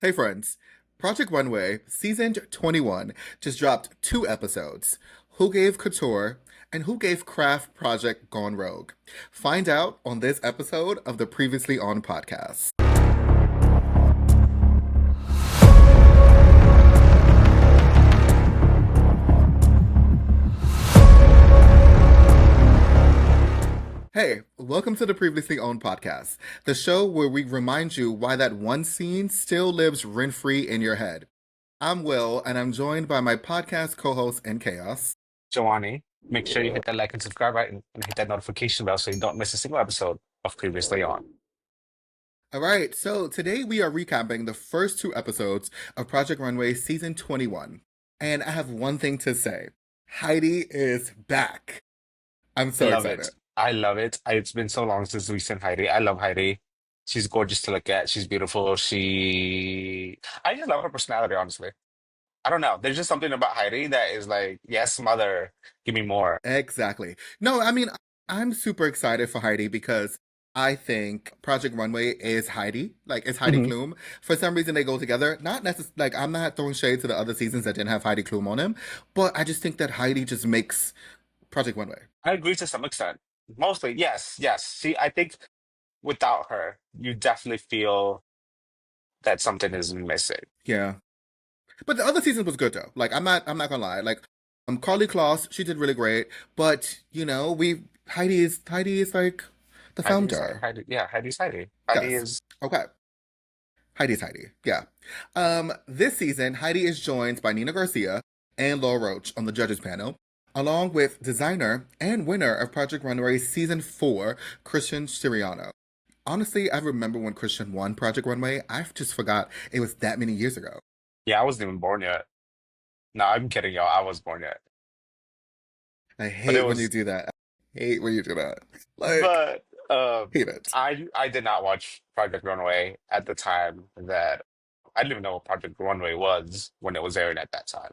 Hey friends, Project Runway season 21 just dropped two episodes. Who gave couture and who gave craft project gone rogue? Find out on this episode of the Previously On podcast. Hey, welcome to the Previously Owned podcast, the show where we remind you why that one scene still lives rent free in your head. I'm Will, and I'm joined by my podcast co host in Chaos. Giovanni, make sure you hit that like and subscribe button and hit that notification bell so you don't miss a single episode of Previously On. All right, so today we are recapping the first two episodes of Project Runway season 21. And I have one thing to say Heidi is back. I'm I so love excited. it. I love it. It's been so long since we've seen Heidi. I love Heidi. She's gorgeous to look at. She's beautiful. I just love her personality, honestly. I don't know. There's just something about Heidi that is like, yes, mother, give me more. Exactly. No, I mean, I'm super excited for Heidi because I think Project Runway is Heidi. Like, it's Heidi Hmm. Klum. For some reason, they go together. Not necessarily, like, I'm not throwing shade to the other seasons that didn't have Heidi Klum on them, but I just think that Heidi just makes Project Runway. I agree to some extent. Mostly, yes, yes. See, I think without her, you definitely feel that something is missing. Yeah. But the other season was good though. Like I'm not gonna lie. Like Carly Kloss, she did really great. But we Heidi is like the founder. Heidi, yeah, Heidi's Heidi. Heidi Yes. is Okay. Heidi's Heidi. Yeah. This season, Heidi is joined by Nina Garcia and Laura Roach on the judges panel, along with designer and winner of Project Runway season 4, Christian Siriano. Honestly, I remember when Christian won Project Runway. I just forgot it was that many years ago. Yeah, I wasn't even born yet. No, I'm kidding, y'all. I was born yet. I But it hate when you was do that. I hate when you do that. Like, but hate it. I did not watch Project Runway at the time that I didn't even know what Project Runway was when it was airing at that time.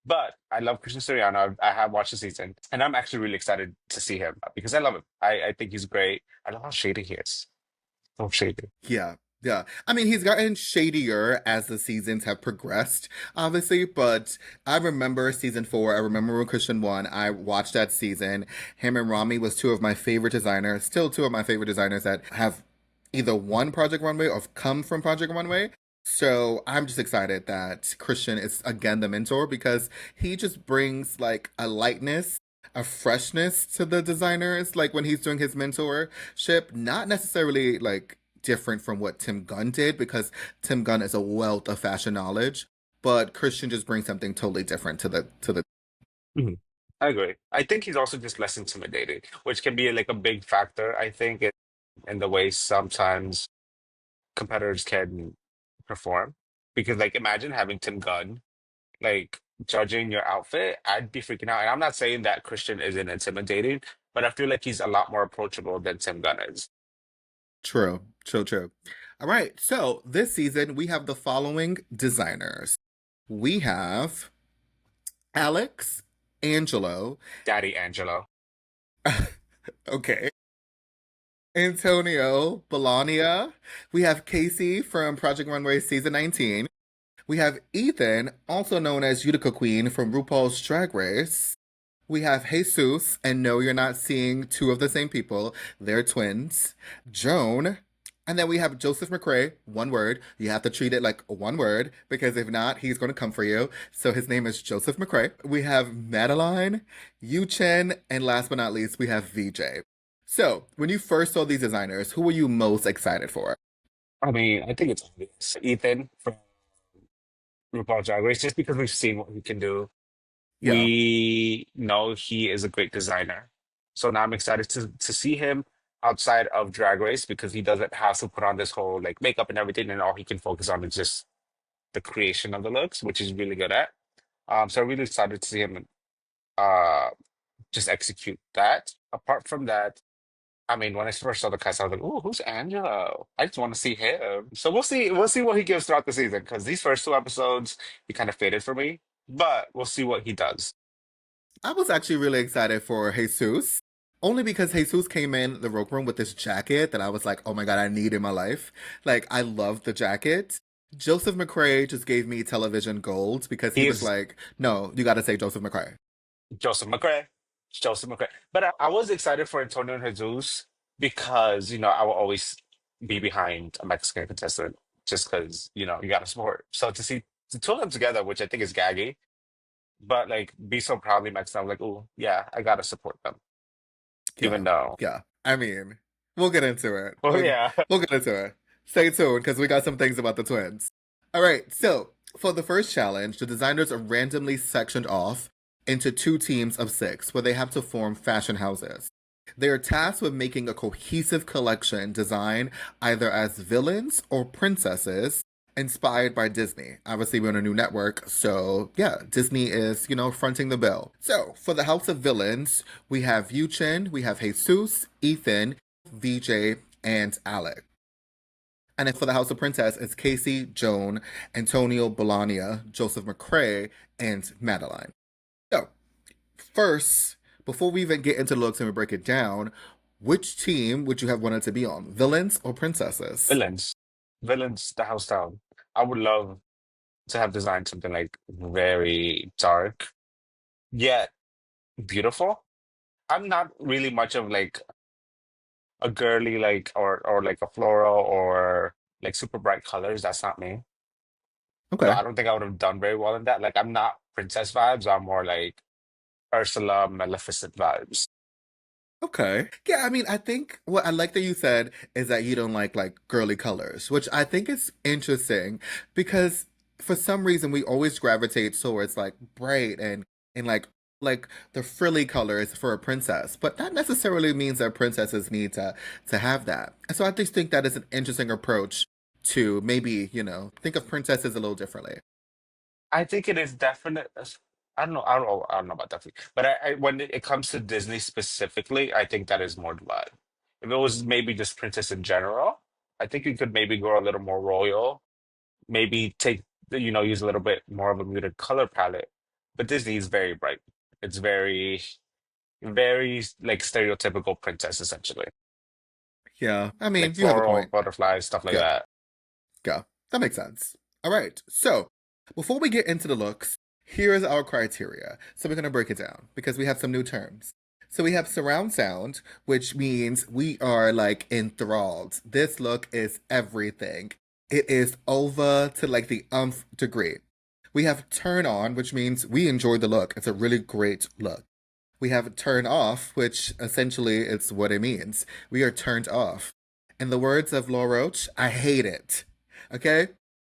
But I love Christian Siriano. I have watched the season, and I'm actually really excited to see him because I love him. I think he's great. I love how shady he is. So shady. Yeah. Yeah. I mean, he's gotten shadier as the seasons have progressed, obviously, but I remember season 4. I remember when Christian won. I watched that season. Him and Rami was two of my favorite designers, still two of my favorite designers that have either won Project Runway or have come from Project Runway. So I'm just excited that Christian is again the mentor because he just brings like a lightness, a freshness to the designers, like when he's doing his mentorship, not necessarily like different from what Tim Gunn did because Tim Gunn is a wealth of fashion knowledge, but Christian just brings something totally different to the. Mhm. I agree. I think he's also just less intimidating, which can be like a big factor, I think, in the way sometimes competitors can perform. Because like imagine having Tim Gunn like judging your outfit, I'd be freaking out. And I'm not saying that Christian isn't intimidating, but I feel like he's a lot more approachable than Tim Gunn is. True, true, true. All right, so this season we have the following designers. We have Alex, Angelo, Daddy Angelo. okay, Antonio, Bologna. We have Casey from Project Runway season 19. We have Ethan, also known as Utica Queen from RuPaul's Drag Race. We have Jesus, and no, you're not seeing two of the same people. They're twins. Joan. And then we have Joseph McCrae, one word. You have to treat it like one word because if not, he's going to come for you. So his name is Joseph McCrae. We have Madeline, Yu Chen, and last but not least, we have VJ. So when you first saw these designers, who were you most excited for? I mean, I think it's obvious. Ethan from RuPaul's Drag Race, just because we've seen what he can do. Yeah, We know he is a great designer. So now I'm excited to see him outside of Drag Race because he doesn't have to put on this whole like makeup and everything, and all he can focus on is just the creation of the looks, which he's really good at. So I'm really excited to see him uh just execute that. Apart from that, I mean, when I first saw the cast, I was like, "Ooh, who's Angelo? I just want to see him." So we'll see. We'll see what he gives throughout the season because these first two episodes, he kind of faded for me. But we'll see what he does. I was actually really excited for Jesus. Only because Jesus came in the workroom with this jacket that I was like, oh my God, I need in my life. Like, I love the jacket. Joseph McCrae just gave me television gold because he was He's like, no, you got to say Joseph McCrae. Joseph McCray. Joseph McCray. But I was excited for Antonio and Jesus because, I will always be behind a Mexican contestant just because, you got to support. So to see the two of them together, which I think is gaggy, but like be so proudly Mexican, I'm like, oh, yeah, I got to support them. Even Yeah, though, yeah. I mean, we'll get into it. oh, yeah, We'll get into it. Stay tuned because we got some things about the twins. All right, so for the first challenge, the designers are randomly sectioned off into two teams of six where they have to form fashion houses. They are tasked with making a cohesive collection design either as villains or princesses inspired by Disney. Obviously, we're on a new network, so yeah, Disney is, fronting the bill. So, for the House of Villains, we have Yuchen, we have Jesus, Ethan, VJ, and Alec. And then for the House of Princess, it's Casey, Joan, Antonio Bologna, Joseph McCrae, and Madeline. So, first, before we even get into the looks and we break it down, which team would you have wanted to be on? Villains or princesses? villains. Villains, the house down. I would love to have designed something like very dark, yet beautiful. I'm not really much of like a girly like or like a floral or like super bright colors. That's not me. So Okay. I don't think I would have done very well in that. Like I'm not princess vibes. I'm more like Ursula, Maleficent vibes. Okay. Yeah, I mean, I think what I like that you said is that you don't like girly colors, which I think is interesting because for some reason we always gravitate towards like bright and like the frilly colors for a princess, but that necessarily means that princesses need to have that. And so I just think that is an interesting approach to maybe, think of princesses a little differently. I think it is definite. I don't know. I don't know about that. But when it comes to Disney specifically, I think that is more the vibe. If it was maybe just princess in general, I think you could maybe go a little more royal. Maybe use a little bit more of a muted color palette. But Disney is very bright. It's very, very like stereotypical princess essentially, Yeah. I like mean, you have a floral, point. butterflies, stuff like Yeah. that. Yeah, that makes sense. All right, so before we get into the looks, here is our criteria. So we're going to break it down because we have some new terms. So we have surround sound, which means we are like enthralled. This look is everything. It is over to like the umph degree. We have turn on, which means we enjoy the look. It's a really great look. We have turn off, which essentially it's what it means. We are turned off. In the words of Law Roach, I hate it. Okay?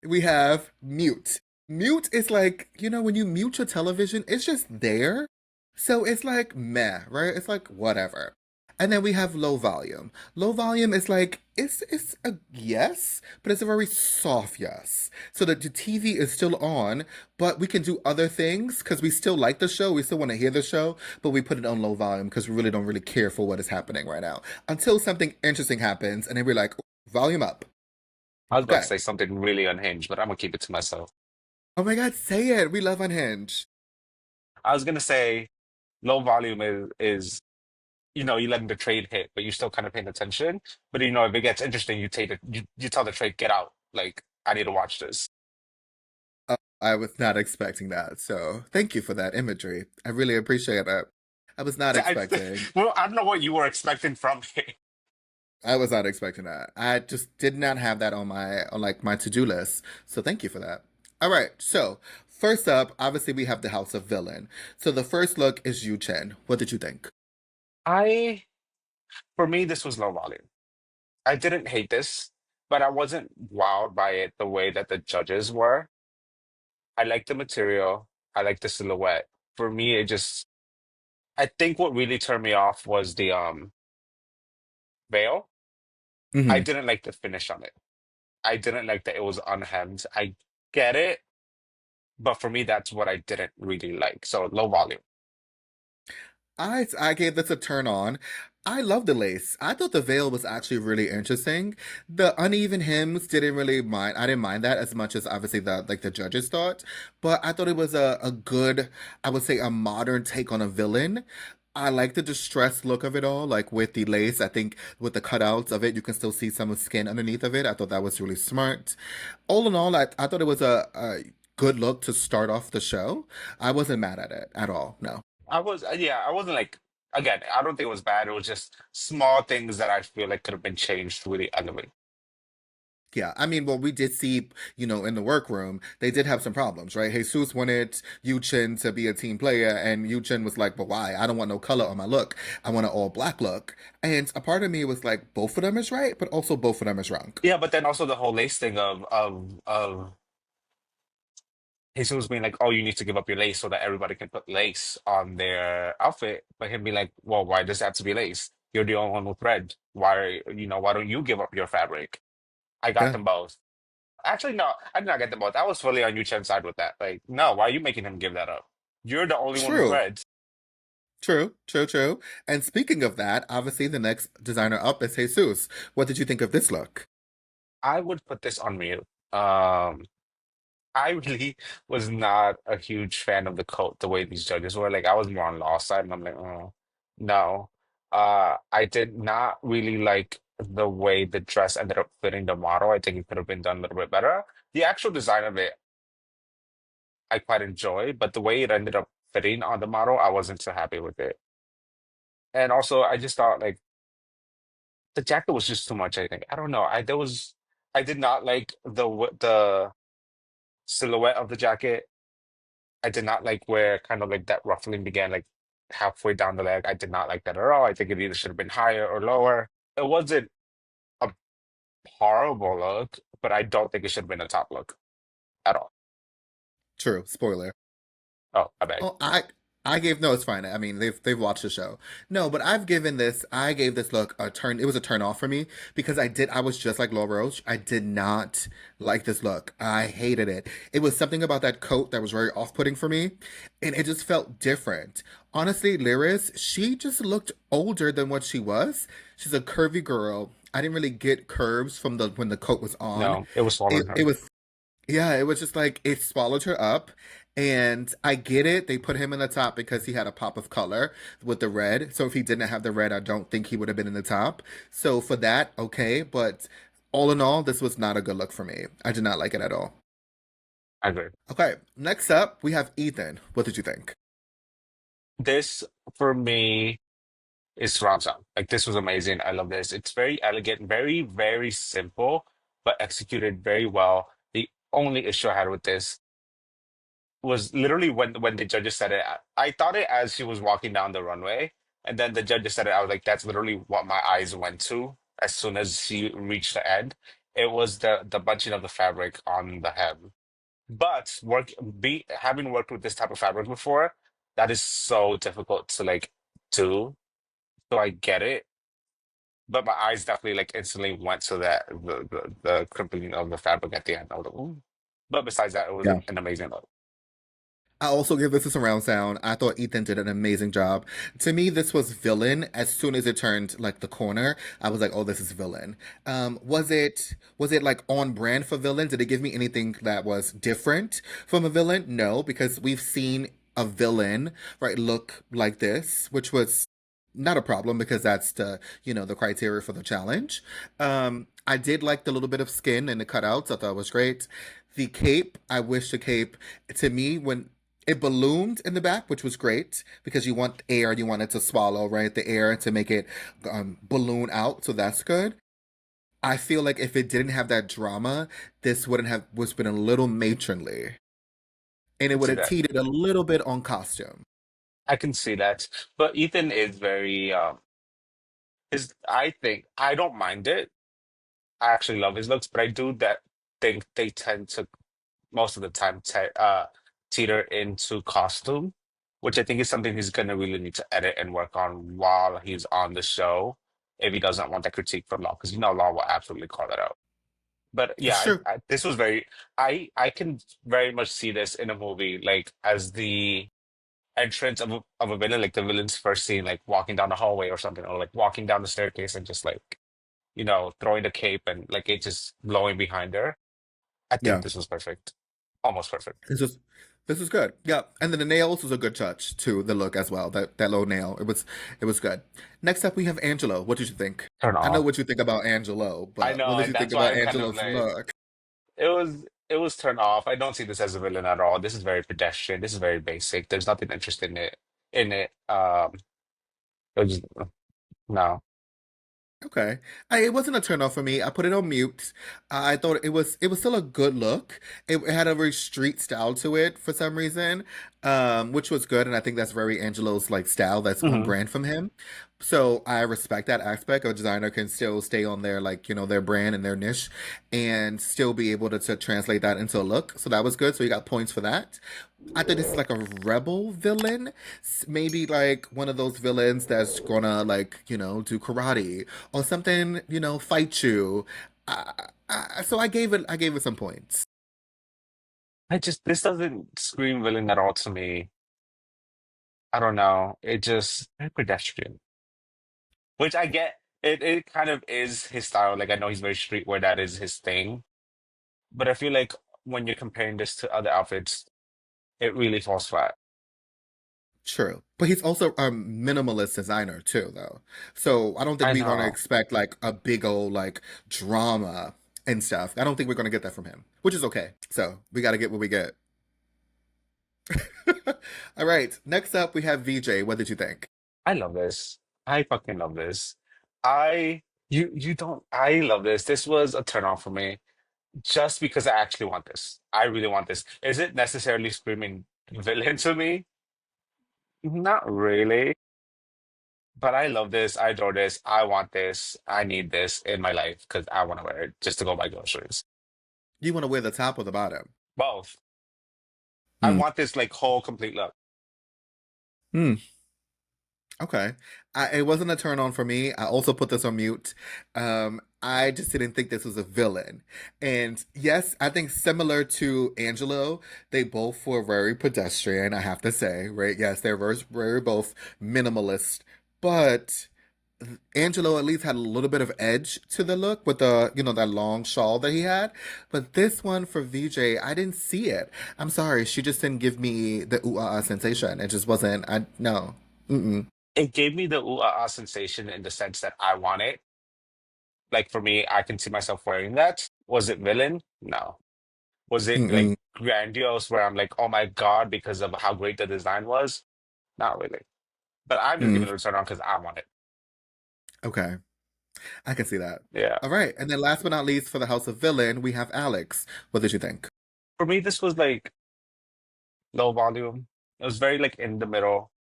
We have mute. Mute is like, when you mute your television, it's just there. So it's like meh, right? It's like whatever. And then we have low volume. Low volume is like it's a yes, but it's a very soft yes. So that the TV is still on, but we can do other things because we still like the show. We still want to hear the show, but we put it on low volume because we really don't really care for what is happening right now until something interesting happens, and then we're like, volume up. I was about to Okay. say something really unhinged, but I'm gonna keep it to myself. Oh my God, say it. We love Unhinged. I was gonna say low volume is you letting the trade hit, but you're still kind of paying attention. But if it gets interesting, you take it, you tell the trade, get out. Like, I need to watch this. I was not expecting that. So thank you for that imagery. I really appreciate it. I was not I, expecting. well, I don't know what you were expecting from me. I was not expecting that. I just did not have that on like my to-do list. So thank you for that. All right. So first up, obviously we have the House of Villain. So the first look is Yu Chen. What did you think? I, for me, this was low volume. I didn't hate this, but I wasn't wowed by it the way that the judges were. I like the material. I like the silhouette. For me, I think what really turned me off was the veil. I Hmm. didn't like the finish on it. I didn't like that it was unhemmed. I get it, but for me, that's what I didn't really like. So low volume. I gave this a turn on. I love the lace. I thought the veil was actually really interesting. The uneven hems didn't really mind. I didn't mind that as much as obviously the judges thought. But I thought it was a good, I would say a modern take on a villain. I like the distressed look of it all, like with the lace. I think with the cutouts of it, you can still see some of the skin underneath of it. I thought that was really smart. All in all, I thought it was a good look to start off the show. I wasn't mad at it at all. No. Yeah, I wasn't like, again, I don't think it was bad. It was just small things that I feel like could have been changed to really elevate. Yeah, I mean, well, we did see, in the workroom, they did have some problems, right? Jesus wanted Yu Chin to be a team player, and Yu Chin was like, but why? I don't want no color on my look. I want an all black look. And a part of me was like, both of them is right, but also both of them is wrong. Yeah, but then also the whole lace thing of Jesus being like, "Oh, you need to give up your lace so that everybody can put lace on their outfit." But him being like, "Well, why does it have to be lace? You're the only one with red. Why don't you give up your fabric?" I got Yeah, them both. Actually, no, I did not get them both. I was fully on Yu Chen's side with that. Like, no, why are you making him give that up? You're the only one with true. red. True, true, true. And speaking of that, obviously the next designer up is Jesus. What did you think of this look? I would put this on mute. Um, I really was not a huge fan of the coat, the way these judges were. Like, I was more on Law's side, and I'm like, oh, no. I did not really like the way the dress ended up fitting the model. I think it could have been done a little bit better. The actual design of it, I quite enjoy, but the way it ended up fitting on the model, I wasn't so happy with it. And also, I just thought like the jacket was just too much, I think. I don't know. I did not like the silhouette of the jacket. I did not like where kind of like that ruffling began like halfway down the leg. I did not like that at all. I think it either should have been higher or lower. It wasn't a horrible look, but I don't think it should have been a top look at all. True, spoiler. Oh, I beg. Oh, I gave no, it's fine. I mean, they've watched the show. No, but I gave this look a turn. It was a turn off for me because I was just like Laura Roach. I did not like this look. I hated it. It was something about that coat that was very off-putting for me, and it just felt different. Honestly, Lyris, she just looked older than what she was. She's a curvy girl. I didn't really get curves from the when the coat was on. No, it was It swallowing it her. was yeah, it was just like it swallowed her up. And I get it. They put him in the top because he had a pop of color with the red. So if he didn't have the red, I don't think he would have been in the top. So for that, okay. But all in all, this was not a good look for me. I did not like it at all. I agree. Okay, next up, we have Ethan. What did you think? This for me is surround sound. Like this was amazing. I love this. It's very elegant, very, very simple, but executed very well. The only issue I had with this was literally when the judges said it. I thought it as she was walking down the runway, and then the judges said it. I was like, that's literally what my eyes went to as soon as she reached the end. It was the bunching of the fabric on the hem. But having worked with this type of fabric before, that is so difficult to like do. So I get it, but my eyes definitely like instantly went to the crimping of the fabric at the end. I was like, ooh. But besides that, it was Yeah. an amazing look. I also give this a surround sound. I thought Ethan did an amazing job. To me, this was villain. As soon as it turned like the corner, I was like, "Oh, this is villain." Was it like on brand for villain? Did it give me anything that was different from a villain? No, because we've seen a villain right look like this, which was not a problem because that's the criteria for the challenge. I did like the little bit of skin and the cutouts. I thought it was great. The cape, I wish the cape to me when it ballooned in the back, which was great because you want air, you want it to swallow, right? The air to make it balloon out, so that's good. I feel like if it didn't have that drama, this wouldn't have was been a little matronly, and it I can would see have that. teetered a little bit on costume. I can see that. But Ethan is very his I think I don't mind it. I actually love his looks, but I do that think they tend to most of the time teeter into costume, which I think is something he's gonna really need to edit and work on while he's on the show if he doesn't want that critique from Law, because Law will absolutely call that out. But yeah, Sure. this was very I can very much see this in a movie like as the entrance of a villain, like the villain's first scene, like walking down the hallway or something, or like walking down the staircase and just like, throwing the cape and like it just blowing behind her. I think Yeah. this was perfect. Almost perfect. This is this is good. Yeah, and then the nails was a good touch to the look as well. That low nail, it was good. Next up, we have Angelo. What did you think? Turn I know off. what you think about Angelo, I but what know, did and you think that's why about I'm kind of Angelo's like look? it was turn off. I don't see this as a villain at all. This is very pedestrian. This is very basic. There's nothing interesting in it. It was just, no. Okay. It wasn't a turn off for me. I put it on mute. I thought it was still a good look. It had a very street style to it for some reason, which was good, and I think that's very Angelo's like style. That's on Hmm. brand from him. So I respect that aspect. A designer can still stay on their like their brand and their niche, and still be able to translate that into a look. So that was good. So you got points for that. I think this is like a rebel villain, maybe like one of those villains that's gonna like do karate or something, fight you. So I gave it some points. This doesn't scream villain at all to me. I don't know. It just very pedestrian, which I get. It kind of is his style. Like I know he's very streetwear. That is his thing. But I feel like when you're comparing this to other outfits, it really falls flat. True, but he's also a minimalist designer too, though. So I don't think I we're gonna know. expect like a big old like drama and stuff. I don't think we're gonna get that from him, which is okay. So we got to get what we get. All right. Next up, we have VJ. What did you think? I love this. I fucking love this. I you don't. I love this. This was a turn on for me just because I actually want this. I really want this. Is it necessarily screaming villain to me? Not really. But I love this. I adore this. I want this. I need this in my life because I want to wear it just to go buy groceries. You want to wear the top or the bottom? Both. I Hmm. want this like whole complete look. Hmm. Okay. It wasn't a turn on for me. I also put this on mute. I just didn't think this was a villain. And yes, I think similar to Angelo, they both were very pedestrian, I have to say, right? Yes, they're very both minimalist. But Angelo at least had a little bit of edge to the look with that long shawl that he had. But this one for VJ, I didn't see it. I'm sorry, she just didn't give me the ooh ah ah sensation. It just wasn't, no. Mm-mm. It gave me the ooh ah ah sensation in the sense that I want it. Like for me, I can see myself wearing that. Was it villain? No. Was it like Mm-mm. grandiose where I'm like, oh my God, because of how great the design was? Not really. But I'm just Mm. giving it a turn on because I want it. Okay. I can see that. Yeah. All right. And then last but not least, for the House of Villain, we have Alex. What did you think? For me, this was like low volume. It was very like in the middle.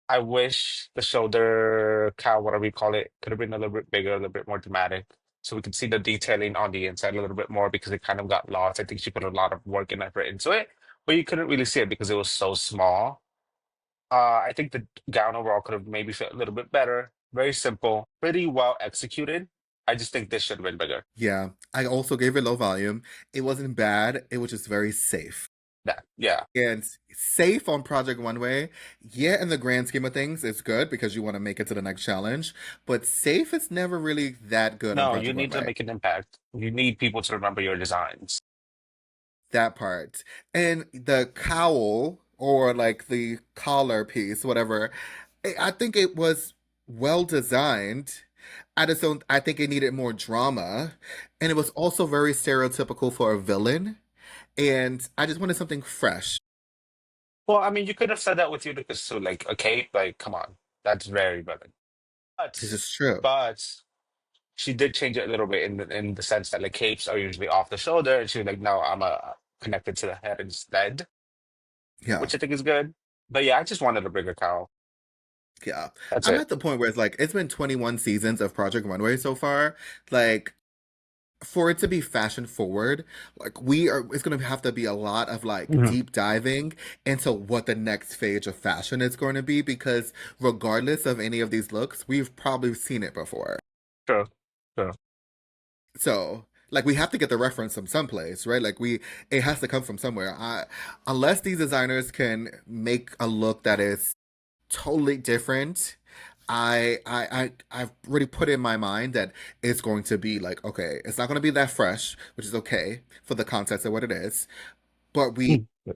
I wish the shoulder cow, whatever you call it, could have been a little bit bigger, a little bit more dramatic. So we could see the detailing on the inside a little bit more because it kind of got lost. I think she put a lot of work and effort into it, but you couldn't really see it because it was so small. I think the gown overall could have maybe fit a little bit better. Very simple, pretty well executed. I just think this should have been bigger. Yeah. I also gave it low volume. It wasn't bad. It was just very safe. That, yeah. And safe on Project Runway, yeah, in the grand scheme of things, it's good because you want to make it to the next challenge. But safe is never really that good on No, you Project need to Runway. make an impact. You need people to remember your designs. That part. And the cowl or like the collar piece, whatever, I think it was well designed. I just don't, I think it needed more drama. And it was also very stereotypical for a villain. And I just wanted something fresh. Well, I mean, you could have said that with Uticus too, like a cape. Like, come on, that's very vivid. This But, is true. but she did change it a little bit in the sense that like capes are usually off the shoulder, and she was like, no, I'm connected to the head instead, Yeah. which I think is good. But yeah, I just wanted a bigger cowl. Yeah. That's I'm it. at the point where it's like, it's been 21 seasons of Project Runway so far. Like, for it to be fashion forward, like it's gonna have to be a lot of like Mhm. deep diving into what the next phase of fashion is going to be because regardless of any of these looks, we've probably seen it before. True. True. So like we have to get the reference from someplace, right? Like it has to come from somewhere. Unless these designers can make a look that is totally different. I've already put in my mind that it's going to be like, okay, it's not going to be that fresh, which is okay for the context of what it is, but we, Mm.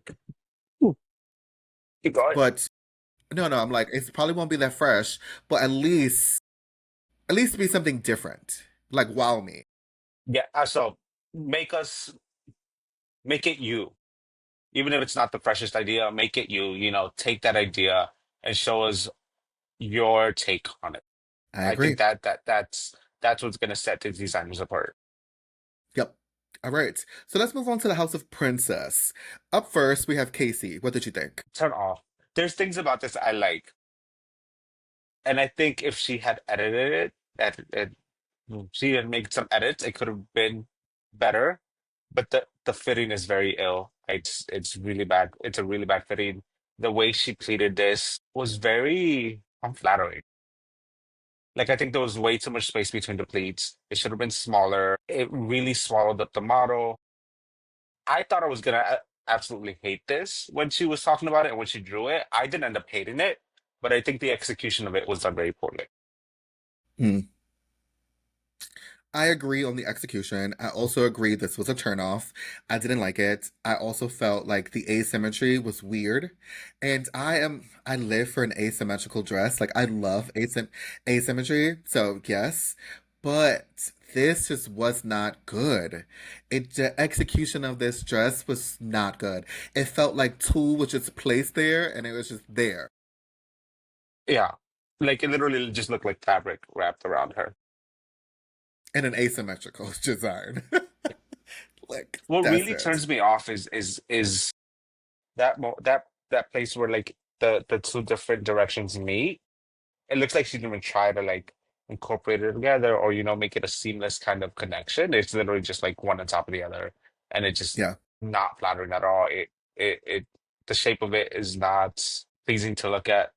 Ooh, keep going. but no, no, I'm like, it probably won't be that fresh, but at least be something different. Like, wow me. Yeah, so make us make it you. Even if it's not the freshest idea, make it you. Take that idea and show us your take on it. I I think agree. that's what's gonna set these designers apart. Yep. All right. So let's move on to the House of Princess. Up first, we have Casey. What did you think? Turn off. There's things about this I like, and I think if she had edited it, she had made some edits, it could have been better. But the fitting is very ill. It's really bad. It's a really bad fitting. The way she pleated this was very unflattering. Like I think there was way too much space between the pleats. It should have been smaller. It really swallowed up the model. I thought I was gonna absolutely hate this when she was talking about it and when she drew it. I didn't end up hating it, but I think the execution of it was done very poorly. Hmm. I agree on the execution. I also agree this was a turnoff. I didn't like it. I also felt like the asymmetry was weird. And I live for an asymmetrical dress. Like I love asymmetry. So yes. But this just was not good. The execution of this dress was not good. It felt like tulle was just placed there and it was just there Yeah. Like it literally just looked like fabric wrapped around her. in an asymmetrical design. Like What that's really it. turns me off is that place where like the two different directions meet. It looks like she didn't even try to like incorporate it together or make it a seamless kind of connection. It's literally just like one on top of the other, and it just Yeah, not flattering at all. It the shape of it is not pleasing to look at.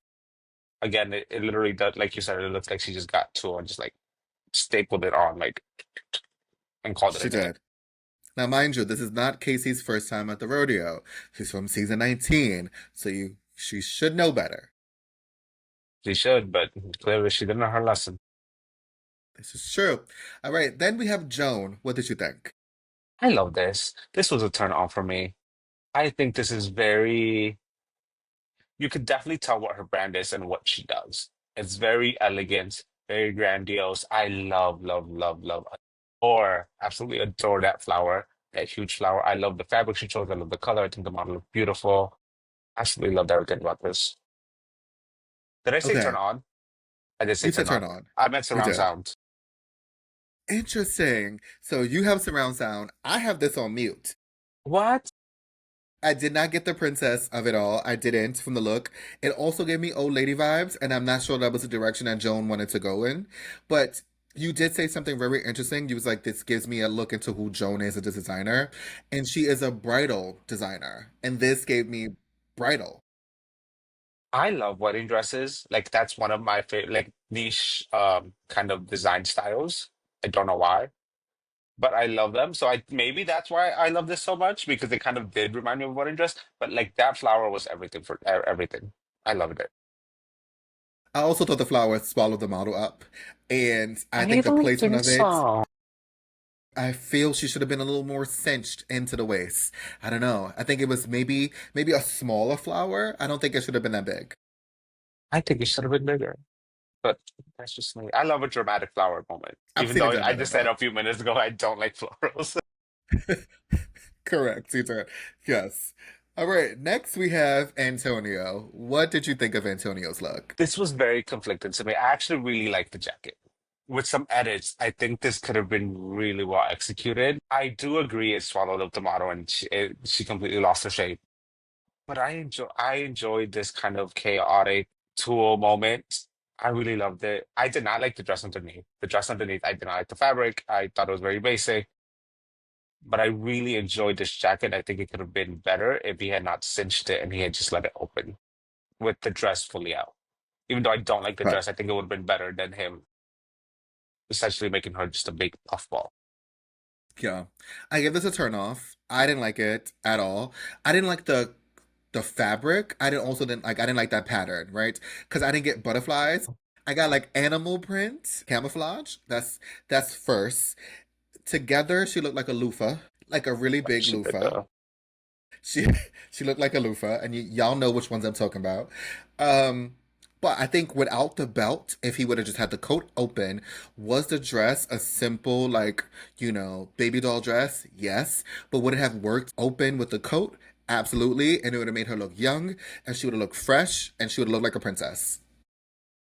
Again, it literally does, like you said, it looks like she just got two and just like stapled it on like and called it a she day. did. Now, mind you, this is not Casey's first time at the rodeo. She's from season 19, so she should know better. She should, but clearly she didn't know her lesson. This is true. All right, then we have Joan. What did you think? I love this. This was a turn on for me. I think this is very, you could definitely tell what her brand is and what she does. It's very elegant, very grandiose. I love, love, love, love, or absolutely adore that flower, that huge flower. I love the fabric she chose. I love the color. I think the model looked beautiful. Absolutely loved everything about this. Did I say turn Okay, on? I did say you said turn turn on. on. I meant You surround did. sound. Interesting. So you have surround sound. I have this on mute. What? I did not get the princess of it all. I didn't from the look. It also gave me old lady vibes, and I'm not sure that was the direction that Joan wanted to go in. But you did say something very interesting. You was like, this gives me a look into who Joan is as a designer. And she is a bridal designer. And this gave me bridal. I love wedding dresses. Like that's one of my favorite, like niche kind of design styles. I don't know why, but I love them. So I maybe that's why I love this so much because it kind of did remind me of a wedding dress. But like that flower was everything for everything. I loved it. I also thought the flower swallowed the model up. And I I think the don't placement think of it, so. I feel she should have been a little more cinched into the waist. I don't know. I think it was maybe a smaller flower. I don't think it should have been that big. I think it should have been bigger. But that's just me. I love a dramatic flower moment. I've Even seen it though done I better just said though. a few minutes ago I don't like florals. Correct, you did. Yes. All right. Next we have Antonio. What did you think of Antonio's look? This was very conflicted to me. I actually really like the jacket. With some edits, I think this could have been really well executed. I do agree it swallowed up the model and she completely lost her shape. But I enjoyed this kind of chaotic tool moment. I really loved it. I did not like the dress underneath. The dress underneath, I did not like the fabric. I thought it was very basic. But I really enjoyed this jacket. I think it could have been better if he had not cinched it and he had just let it open with the dress fully out. Even though I don't like the Right. dress, I think it would have been better than him essentially making her just a big puffball. Yeah. I give this a turn off. I didn't like it at all. I didn't like the fabric. I didn't like that pattern, right? Because I didn't get butterflies. I got like animal print, camouflage. That's first. Together she looked like a loofah, like a really big She did loofah. She she looked like a loofah, and y'all know which ones I'm talking about. Um, but I think without the belt, if he would have just had the coat open, was the dress a simple like baby doll dress? Yes, but would it have worked open with the coat? Absolutely, and it would have made her look young, and she would have looked fresh, and she would have looked like a princess.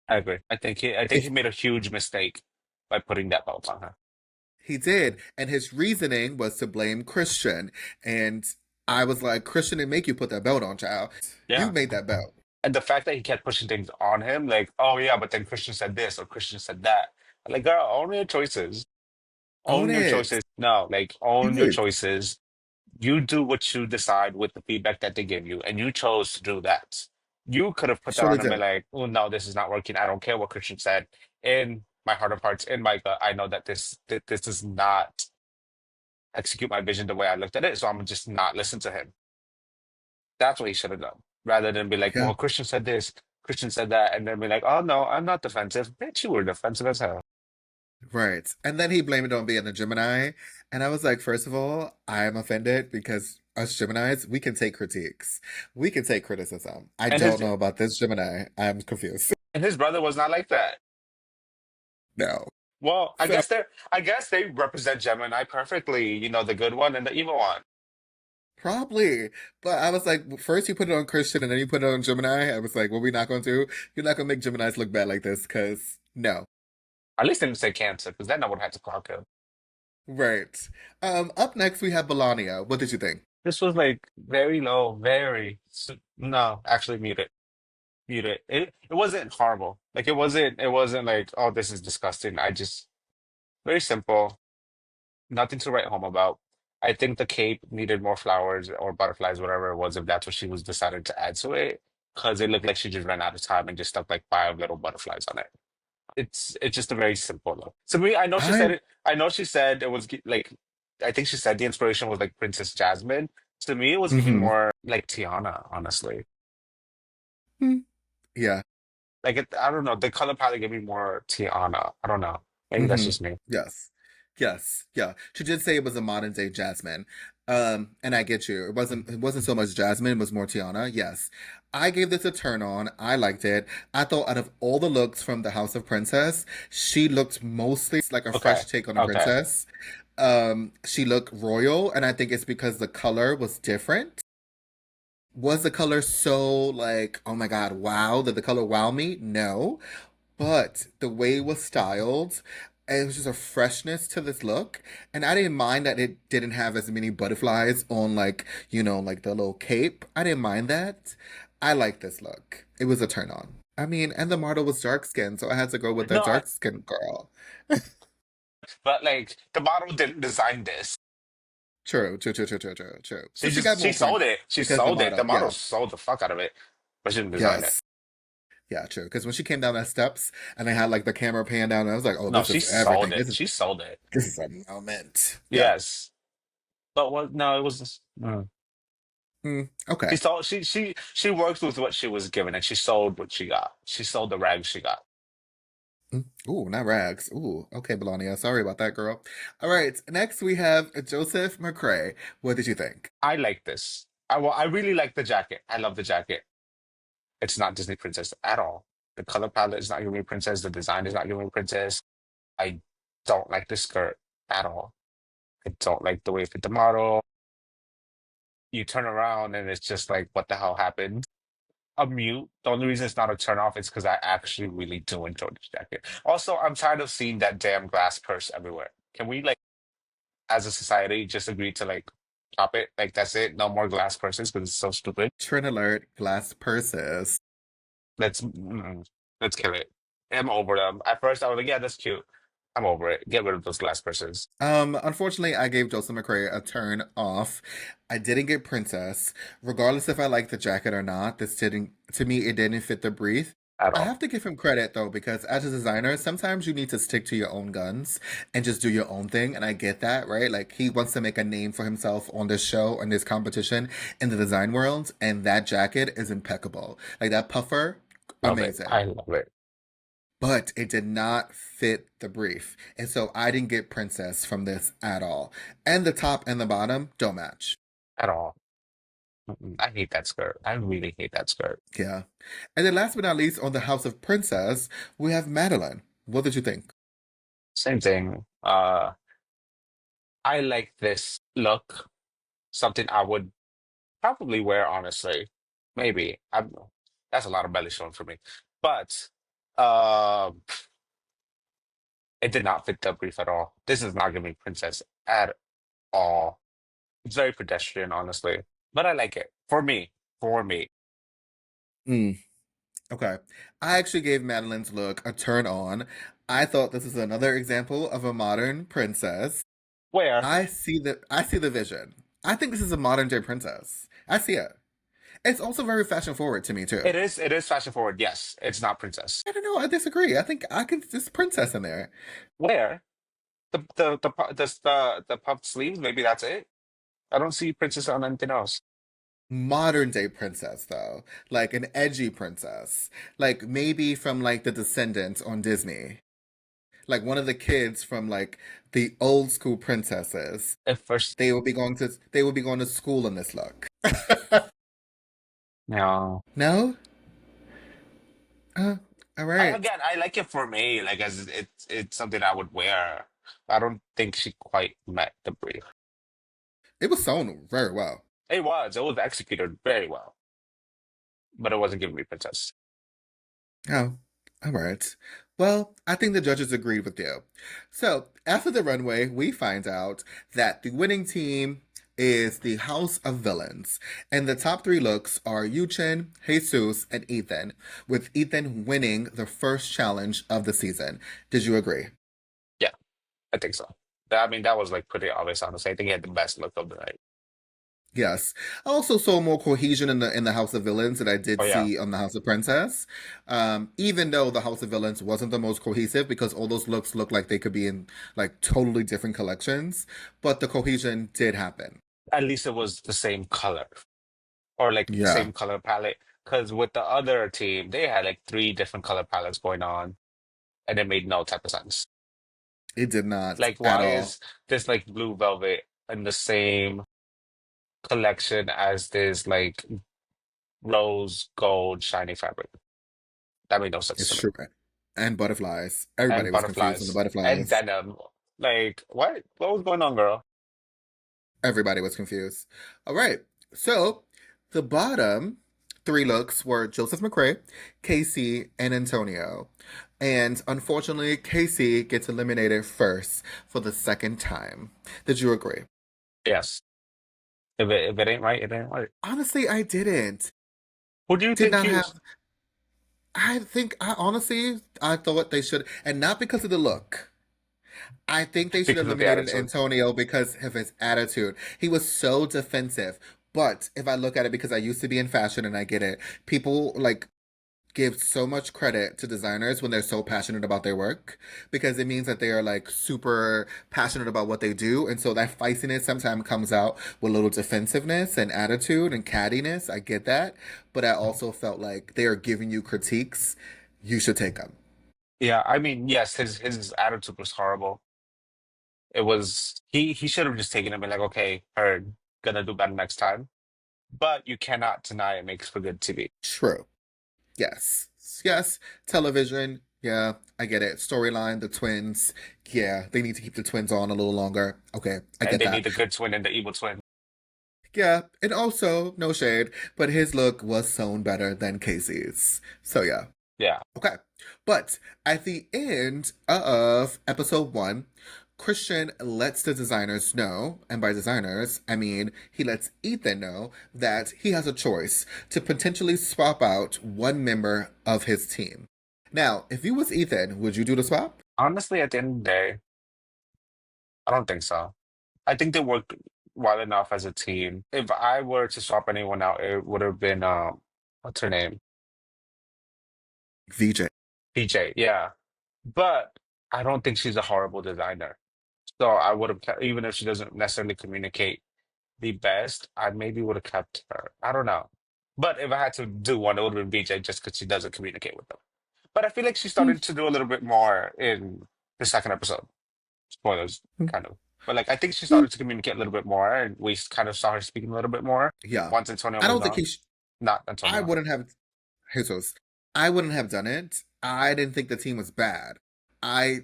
I agree. I think he If made a huge mistake by putting that belt on her. he did, and his reasoning was to blame Christian, and I was like, Christian didn't make you put that belt on, child. You Yeah. made that belt. And the fact that he kept pushing things on him, like, oh yeah, but then Christian said this or Christian said that. I'm like, girl, own your choices. Own Own your it. choices. No, like You own your did. choices. You do what you decide with the feedback that they give you, and you chose to do that. You could have put that Surely on and be did. like, oh no, this is not working. I don't care what Christian said. In my heart of hearts, in my gut, I know that this does not execute my vision the way I looked at it, so I'm just not listen to him. That's what he should have done. Rather than be like, Yeah. well, Christian said this, Christian said that, and then be like, oh no, I'm not defensive. Bitch, you were defensive as hell. Right. And then he blamed it on being a Gemini. And I was like, first of all, I am offended because us Geminis, we can take critiques. We can take criticism. I And don't know about this Gemini. I'm confused. his brother was not like that. No. Well, So I guess they represent Gemini perfectly, you know, the good one and the evil one. probably. But I was like, first you put it on Christian and then you put it on Gemini. I was like, what we not going to do? You're not going to make Geminis look bad like this because no. At least they didn't say Cancer, because then I would have had to clock him. Right. Up next we have Melania. What did you think? This was like very low, no, actually mute it. Mute it. It wasn't horrible. Like it wasn't like, oh, this is disgusting. I just very simple. Nothing to write home about. I think the cape needed more flowers or butterflies, whatever it was, if that's what she was decided to add to it, because it looked like she just ran out of time and just stuck like five little butterflies on it. It's just a very simple look. To me, I know she I said it. I know she said it was like, I think she said the inspiration was like Princess Jasmine. To me, it was giving mm-hmm. more like Tiana, honestly. Yeah. Like I don't know, the color palette gave me more Tiana. I don't know. Maybe that's Mm-hmm. just me. Yes. Yes. Yeah. She did say it was a modern day Jasmine. And I get you. It wasn't so much Jasmine, it was more Tiana. Yes. I gave this a turn on. I liked it. I thought out of all the looks from the House of Princess, she looked mostly like a Okay. fresh take on a Okay. princess. She looked royal, and I think it's because the color was different. Was the color so like, oh my God, wow? Did the color wow me? No. But the way it was styled, it was just a freshness to this look. And I didn't mind that it didn't have as many butterflies on like, like the little cape. I didn't mind that. I like this look. It was a turn on. I mean, and the model was dark skinned, so I had to go with the No, dark skinned girl. but like the model didn't design this. True, true, true, true, true, true, true. So she got She more sold points it. She because the sold it. The model. model Yeah. sold the fuck out of it, but she didn't design it. Yes. Yeah, true. Because when she came down that steps and they had like the camera pan down, I was like, oh, No, this she is sold everything. it. She sold it. This is a moment. Yeah. Yes. But what? No, it was Okay. she worked with what she was given, and she sold what she got. She sold the rags she got. Ooh, not rags. Ooh, okay, Melania. Sorry about that, girl. All right. Next, we have Joseph McCrae. What did you think? I like this. I really like the jacket. I love the jacket. It's not Disney Princess at all. The color palette is not giving me Princess. The design is not giving me Princess. I don't like the skirt at all. I don't like the way it fit the model. You turn around and it's just like, what the hell happened? A mute. The only reason it's not a turn off is because I actually really do enjoy this jacket. Also, I'm tired of seeing that damn glass purse everywhere. Can we like, as a society, just agree to like stop it? Like that's it. No more glass purses because it's so stupid. Trend alert, glass purses. Let's kill it. I'm over them. At first, I was like, yeah, that's cute. I'm over it. Get rid of those glass purses. Unfortunately, I gave Joseph McCrae a turn off. I didn't get Princess. Regardless if I liked the jacket or not, this didn't, to me, it didn't fit the brief. At I all. have to give him credit though, because as a designer, sometimes you need to stick to your own guns and just do your own thing. And I get that, right? Like he wants to make a name for himself on this show and this competition in the design world. And that jacket is impeccable. Like that puffer, Love it. I amazing. love it. But it did not fit the brief. And so I didn't get Princess from this at all. And the top and the bottom don't match. At all. I hate that skirt. I really hate that skirt. Yeah. And then last but not least, on the House of Princess, we have Madeline. What did you think? Same thing. I like this look. Something I would probably wear, honestly. Maybe. That's a lot of belly showing for me. But um, it did not fit the brief at all. This is not giving princess at all. It's very pedestrian, honestly. But I like it. For me. For me. Mm, okay. I actually gave Madeline's look a turn on. I thought this is another example of a modern princess. Where? I see the vision. I think this is a modern day princess. I see it. It's also very fashion forward to me too. It is fashion forward, yes. It's not princess. I don't know. I disagree. I think I can just princess in there. Where? The puffed sleeves, maybe that's it. I don't see princess on anything else. Modern day princess though, like an edgy princess, like maybe from like the Descendants on Disney, like one of the kids from like the old school princesses. At first, They will be going to school in this look. no. No? Uh, all right. Again, I like it for me, like as it's something I would wear. I don't think she quite met the brief. It was sewn very well. It was executed very well, but it wasn't giving me princess. Oh, all right. Well, I think the judges agreed with you. So, after the runway, we find out that the winning team is the House of Villains. And the top three looks are Yuchen, Jesus, and Ethan, with Ethan winning the first challenge of the season. Did you agree? Yeah, I think so. I mean, that was like pretty obvious, honestly. I think he had the best look of the night. Yes. I also saw more cohesion in the House of Villains that I did Oh yeah, see on the House of Princess. Even though the House of Villains wasn't the most cohesive because all those looks look like they could be in like totally different collections, but the cohesion did happen. at least it was the same color or like Yeah, same color palette. Because with the other team, they had like three different color palettes going on, and it made no type of sense. it did not Like, at why all. is this like blue velvet in the same collection as this like rose gold shiny fabric? That made no sense It's to me. true. And butterflies. Everybody And was confused on the butterflies and butterflies. denim. Like, what? What was going on, girl? Everybody was confused. All right. So the bottom three looks were Joseph McCrae, Casey, and Antonio. And unfortunately, Casey gets eliminated first for the second time. Did you agree? Yes. If it ain't right, it ain't right. Honestly, I didn't. Who do you Did think not you? have. I honestly, I thought they should, and not because of the look. I think they should have Because of the eliminated attitude. Antonio because of his attitude. He was so defensive. But if I look at it, because I used to be in fashion and I get it, people like give so much credit to designers when they're so passionate about their work because it means that they are like super passionate about what they do. And so that feistiness sometimes comes out with a little defensiveness and attitude and cattiness. I get that. But I also felt like they are giving you critiques. You should take them. Yeah, I mean, yes, his attitude was horrible. It was he should have just taken it and been like, okay, heard, gonna do better next time. But you cannot deny it makes for good TV. True. Yes. Yes. Television. Yeah, I get it. Storyline, the twins. Yeah, they need to keep the twins on a little longer. Okay, I And get they that. need the good twin and the evil twin. Yeah, and also, no shade, but his look was sewn better than Casey's. So yeah. Yeah. Okay. But at the end of episode one, Christian lets the designers know, and by designers, I mean he lets Ethan know that he has a choice to potentially swap out one member of his team. Now, if you was Ethan, would you do the swap? Honestly, at the end of the day, I don't think so. I think they worked well enough as a team. If I were to swap anyone out, it would have been what's her name? VJ. PJ, yeah. But I don't think she's a horrible designer. So I would have kept, even if she doesn't necessarily communicate the best, I maybe would have kept her. I don't know. But if I had to do one, it would have been BJ just because she doesn't communicate with them. But I feel like she Hmm. started to do a little bit more in the second episode. Spoilers, kind of. But like I think she Mm, started to communicate a little bit more, and we kind of saw her speaking a little bit more yeah. once Antonio I don't moved think on. Not I Antonio. wouldn't have Jesus. I wouldn't have done it. I didn't think the team was bad. I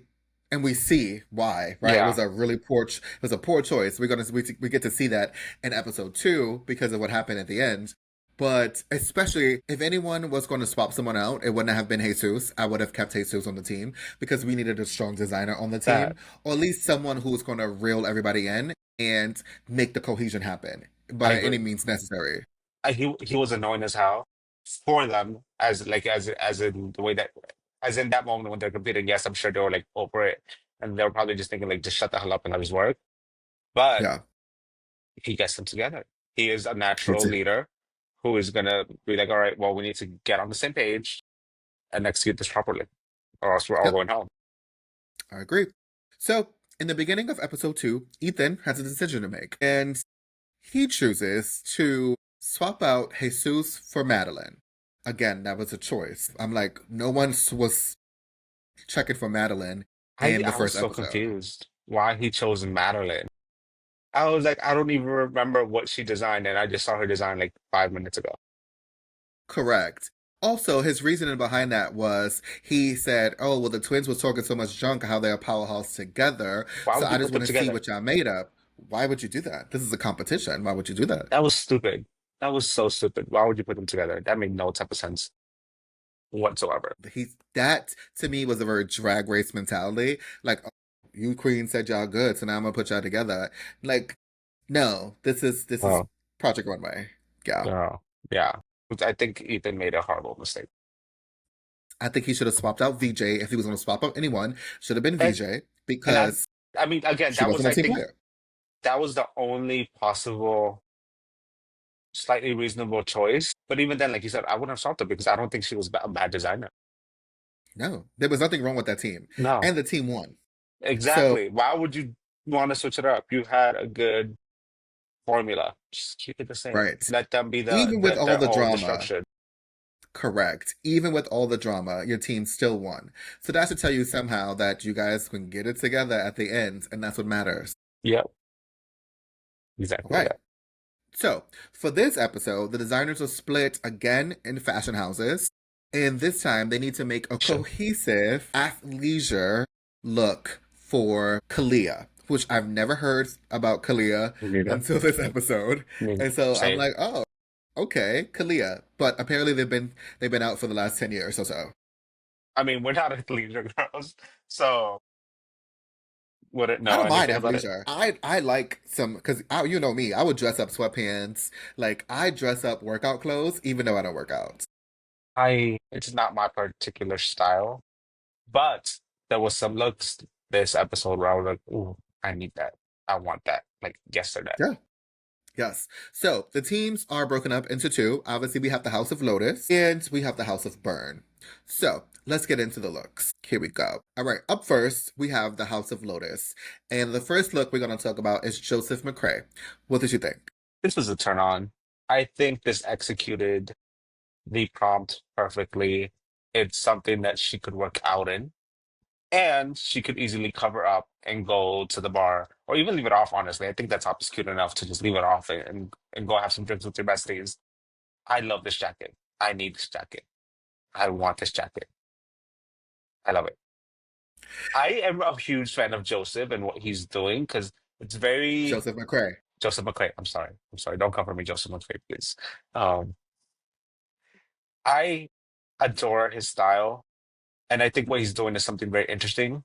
and we see why, right? It Yeah, was a really poor it was a poor choice. We get to see that in episode 2 because of what happened at the end. But especially if anyone was going to swap someone out, it wouldn't have been Jesus. I would have kept Jesus on the team because we needed a strong designer on the that team, or at least someone who's going to reel everybody in and make the cohesion happen I by any agree. means necessary. He was annoying as hell for them as like as in the way that as in that moment when they're competing. Yes, I'm sure they were like over it, and they were probably just thinking like just shut the hell up and let us work. But Yeah, he gets them together. He is a natural that's it. leader who is gonna be like, all right, well, we need to get on the same page and execute this properly, or else we're all Yep. going home. I agree. So, in the beginning of episode 2, Ethan has a decision to make, and he chooses to swap out Jesus for Madeline. Again, that was a choice. I'm like, no one was checking for Madeline in the I was first so episode. confused why he chose Madeline. I was like, I don't even remember what she designed, and I just saw her design like 5 minutes ago. Correct. Also, his reasoning behind that was he said, "Oh, well, the twins was talking so much junk how they're a powerhouse together, Why so would you I just put them want to see together? what y'all made up." Why would you do that? This is a competition. Why would you do that? That was stupid. That was so stupid. Why would you put them together? That made no type of sense whatsoever. He that to me was a very drag race mentality. Like, oh, you queen said y'all good, so now I'm gonna put y'all together. Like, no, this is Oh, Project Runway. Yeah, no. Yeah. I think Ethan made a horrible mistake. I think he should have swapped out VJ if he was gonna swap out anyone. Should have been And VJ and because I mean, again, she wasn't a I team think player. that was the only possible slightly reasonable choice. But even then, like you said, I wouldn't have swapped her because I don't think she was a bad designer. No, there was nothing wrong with that team, No, and the team won. So exactly. Why would you want to switch it up? You had a good formula. Just keep it the same. right, Let them be even with all their the own drama, destruction. correct. Even with all the drama, your team still won. So that should tell you somehow that you guys can get it together at the end, and that's what matters. Yep, All exactly right. that. So, for this episode, the designers are split again in fashion houses, and this time they need to make a Sure. cohesive athleisure look for Kalia, which I've never heard about Kalia Me neither. until this episode. And so I'm Same. like, oh, okay, Kalia. But apparently they've been out for the last 10 years or so. I mean, we're not athleisure girls, so wouldn't I know don't mind anything about it. athleisure. I like some because you know me. I would dress up sweatpants. Like I dress up workout clothes, even though I don't work out. It's not my particular style, but there was some looks this episode where I was like, "Ooh, I need that. I want that." Like yesterday. Yeah. Yes. So the teams are broken up into two. Obviously, we have the House of Lotus and we have the House of Burn. So let's get into the looks. Here we go. All right. Up first, we have the House of Lotus. And the first look we're going to talk about is Joseph McCrae. What did you think? This was a turn on. I think this executed the prompt perfectly. It's something that she could work out in, and she could easily cover up and go to the bar or even leave it off, honestly. I think that top is cute enough to just leave it off and go have some drinks with your besties. I love this jacket. I need this jacket. I want this jacket. I love it. I am a huge fan of Joseph and what he's doing because it's very Joseph McCrae. Joseph McClay. I'm sorry. I'm sorry. Don't cover me, Joseph McClay, please. Um, I adore his style, and I think what he's doing is something very interesting.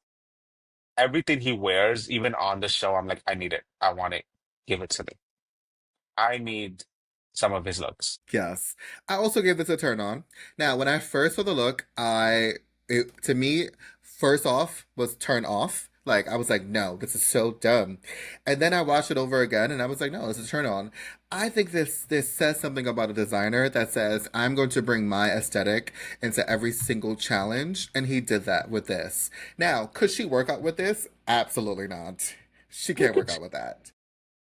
Everything he wears, even on the show, I'm like, I need it. I want it. Give it to me. I need some of his looks. Yes. I also gave this a turn on. Now, when I first saw the look, to me, first off, was turn off. Like, I was like, no, this is so dumb. And then I watched it over again and I was like, no, this is a turn on. I think this says something about a designer that says, I'm going to bring my aesthetic into every single challenge. And he did that with this. Now, could she work out with this? Absolutely not. She I can't could, work out with that.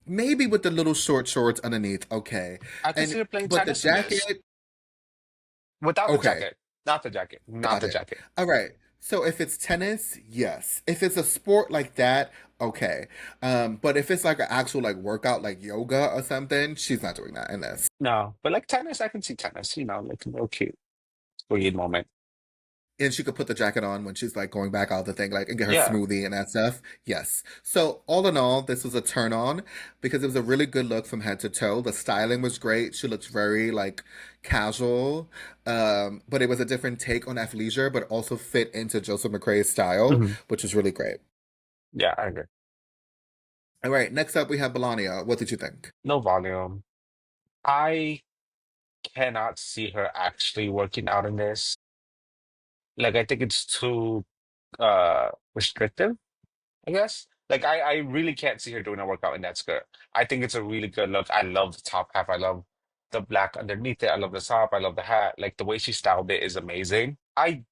Maybe with the little short shorts underneath, okay. I could see And her playing but the tennis in this jacket, without the okay, jacket. Not the jacket. Not got the it. jacket. All right. So if it's tennis, yes. If it's a sport like that, okay. But if it's like an actual like workout, like yoga or something, she's not doing that in this. No, but like tennis, I can see tennis, like a little cute, sweet moment. And she could put the jacket on when she's like going back out the thing, like and get her Yeah. smoothie and that stuff. Yes. So all in all, this was a turn on because it was a really good look from head to toe. The styling was great. She looked very like casual, but it was a different take on athleisure, but also fit into Joseph McCrae's style, Mhm. which was really great. Yeah, I agree. All right, next up we have Melania. What did you think? No volume. I cannot see her actually working out in this. Like, I think it's too restrictive, I guess. Like, I really can't see her doing a workout in that skirt. I think it's a really good look. I love the top half. I love the black underneath it. I love the top. I love the hat. Like the way she styled it is amazing. I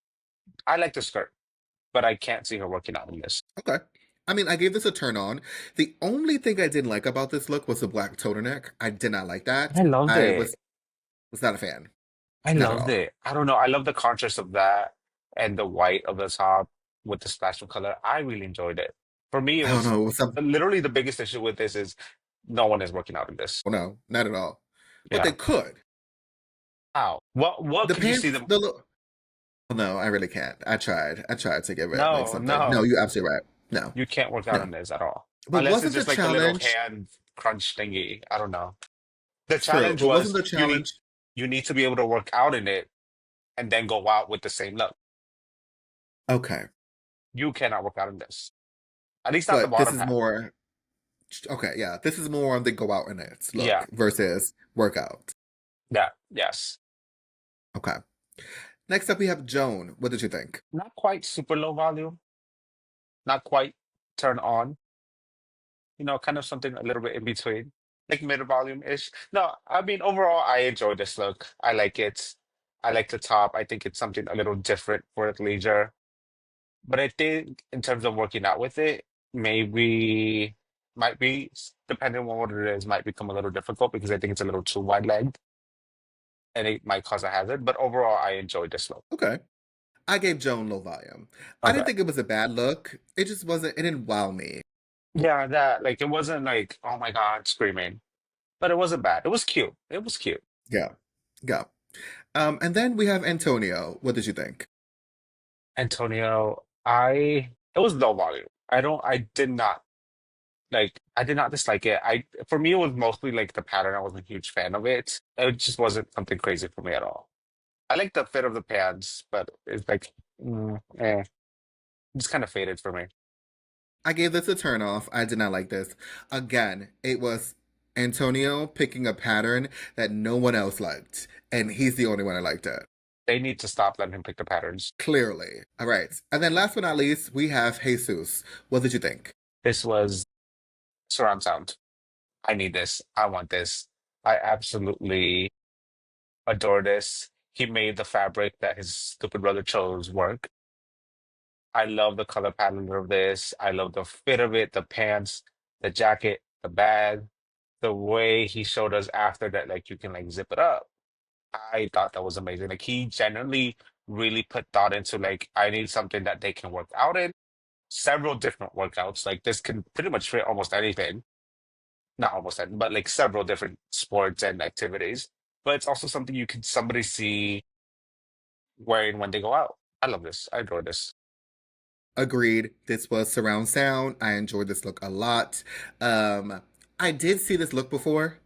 like the skirt, but I can't see her working out in this. Okay. I mean, I gave this a turn on. The only thing I didn't like about this look was the black turtleneck. I did not like that. I loved I it. was not a fan. I Not at loved all. it. I don't know. I love the contrast of that and the white of the top with the splash of color. I really enjoyed it. For me, it I don't was know. It was some. literally the biggest issue with this is no one is working out in this. Oh no, not at all. But Yeah. they could. How? What The could you see pants, them? the look. Oh, no, I really can't. I tried. I tried to give it like No, something. No, no. you're absolutely right. No, You can't work out no. in this at all. But Unless it's wasn't the just like the little challenge hand crunch thingy. I don't know. The true? challenge But wasn't was the challenge you need to be able to work out in it and then go out with the same look. okay? You cannot work out in this. At least not the But this bottom is half. more okay. Yeah, this is more on the go out in it Yeah. look versus workout. Yeah. Yes. Okay. Next up, we have Joan. What did you think? Not quite super low volume, not quite turn on, kind of something a little bit in between, like mid volume ish. No, I mean, overall, I enjoy this look. I like it. I like the top. I think it's something a little different for athleisure. But I think in terms of working out with it, maybe might be, depending on what it is, might become a little difficult because I think it's a little too wide legged and it might cause a hazard. But overall, I enjoyed this look. Okay. I gave Joan low volume. I didn't Okay. think it was a bad look. It just wasn't. It didn't wow me. Yeah, that, like, it wasn't like, oh my God, screaming. But it wasn't bad. It was cute. It was cute. Yeah. Yeah. And then we have Antonio. What did you think? Antonio, it was low volume. I did not dislike it. For me, it was mostly like the pattern. I wasn't a huge fan of it. It just wasn't something crazy for me at all. I like the fit of the pants, but it's like, just kind of faded for me. I gave this a turn off. I did not like this. Again, it was Antonio picking a pattern that no one else liked, and he's the only one that liked it. They need to stop letting him pick the patterns. Clearly. All right. And then last but not least, we have Jesus. What did you think? This was surround sound. I need this. I want this. I absolutely adore this. He made the fabric that his stupid brother chose work. I love the color pattern of this. I love the fit of it, the pants, the jacket, the bag, the way he showed us after that, like you can like zip it up. I thought that was amazing. Like he genuinely really put thought into like I need something that they can work out in. Several different workouts. Like this can pretty much fit almost anything. Not almost anything, but like several different sports and activities. But it's also something you can somebody see wearing when they go out. I love this. I adore this. Agreed. This was surround sound. I enjoyed this look a lot. Um, I did see this look before.